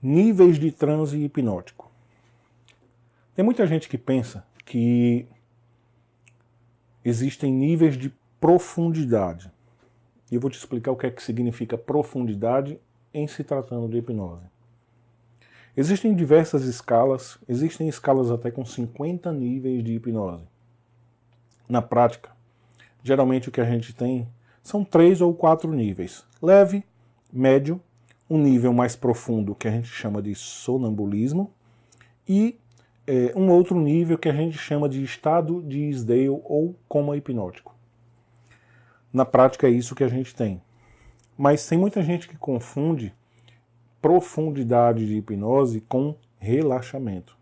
Níveis de transe hipnótico. Tem muita gente que pensa que existem níveis de profundidade. E eu vou te explicar o que é que significa profundidade em se tratando de hipnose. Existem diversas escalas, existem escalas até com 50 níveis de hipnose. Na prática, geralmente o que a gente tem são 3 ou 4 níveis. Leve, médio, um nível mais profundo que a gente chama de sonambulismo e um outro nível que a gente chama de estado de Isdale ou coma hipnótico. Na prática é isso que a gente tem. Mas tem muita gente que confunde profundidade de hipnose com relaxamento.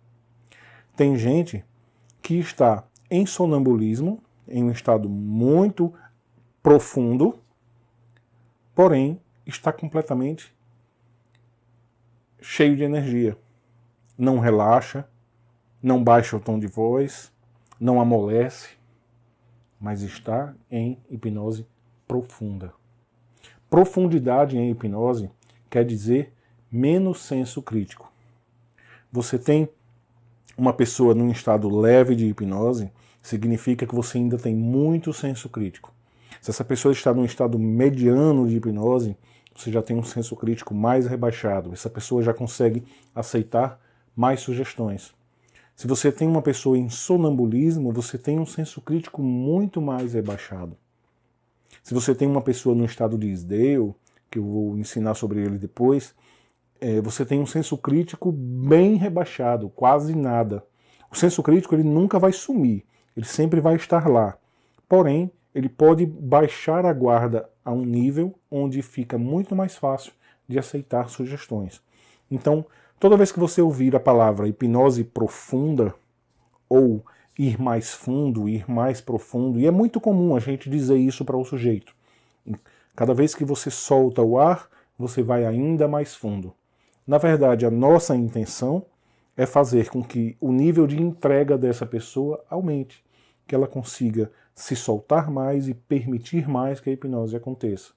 Tem gente que está em sonambulismo, em um estado muito profundo, porém está completamente cheio de energia. Não relaxa, não baixa o tom de voz, não amolece, mas está em hipnose profunda. Profundidade em hipnose quer dizer menos senso crítico. Você tem uma pessoa num estado leve de hipnose, significa que você ainda tem muito senso crítico. Se essa pessoa está num estado mediano de hipnose, você já tem um senso crítico mais rebaixado. Essa pessoa já consegue aceitar mais sugestões. Se você tem uma pessoa em sonambulismo, você tem um senso crítico muito mais rebaixado. Se você tem uma pessoa no estado de Isdale, que eu vou ensinar sobre ele depois, você tem um senso crítico bem rebaixado, quase nada. O senso crítico ele nunca vai sumir, ele sempre vai estar lá. Porém, ele pode baixar a guarda a um nível onde fica muito mais fácil de aceitar sugestões. Então, toda vez que você ouvir a palavra hipnose profunda, ou ir mais fundo, ir mais profundo, e é muito comum a gente dizer isso para o sujeito. Cada vez que você solta o ar, você vai ainda mais fundo. Na verdade, a nossa intenção é fazer com que o nível de entrega dessa pessoa aumente, que ela consiga se soltar mais e permitir mais que a hipnose aconteça.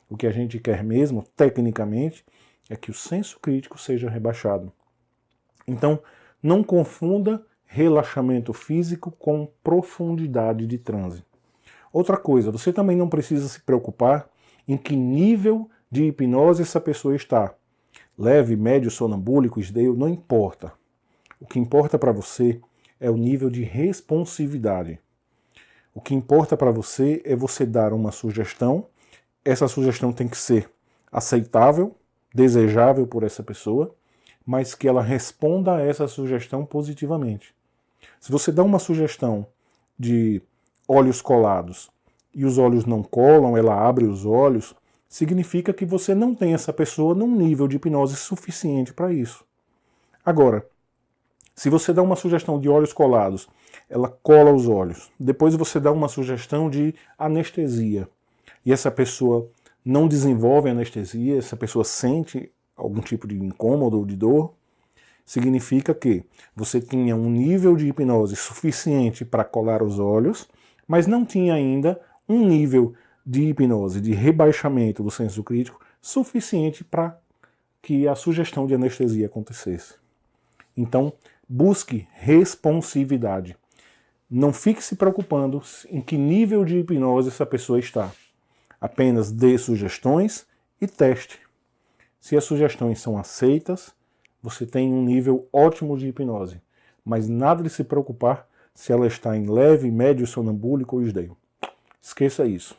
O que a gente quer mesmo, tecnicamente, é que o senso crítico seja rebaixado. Então, não confunda relaxamento físico com profundidade de transe. Outra coisa, você também não precisa se preocupar em que nível de hipnose essa pessoa está. Leve, médio, sonambúlico, Isdale, não importa. O que importa para você é o nível de responsividade. O que importa para você é você dar uma sugestão. Essa sugestão tem que ser aceitável, desejável por essa pessoa, mas que ela responda a essa sugestão positivamente. Se você dá uma sugestão de olhos colados e os olhos não colam, ela abre os olhos, significa que você não tem essa pessoa num nível de hipnose suficiente para isso. Agora, se você dá uma sugestão de olhos colados, ela cola os olhos. Depois você dá uma sugestão de anestesia. E essa pessoa não desenvolve anestesia, essa pessoa sente algum tipo de incômodo ou de dor. Significa que você tinha um nível de hipnose suficiente para colar os olhos, mas não tinha ainda um nível de hipnose, de rebaixamento do senso crítico, suficiente para que a sugestão de anestesia acontecesse. Então, busque responsividade. Não fique se preocupando em que nível de hipnose essa pessoa está. Apenas dê sugestões e teste. Se as sugestões são aceitas, você tem um nível ótimo de hipnose. Mas nada de se preocupar se ela está em leve, médio, sonambúlico ou Isdale. Esqueça isso.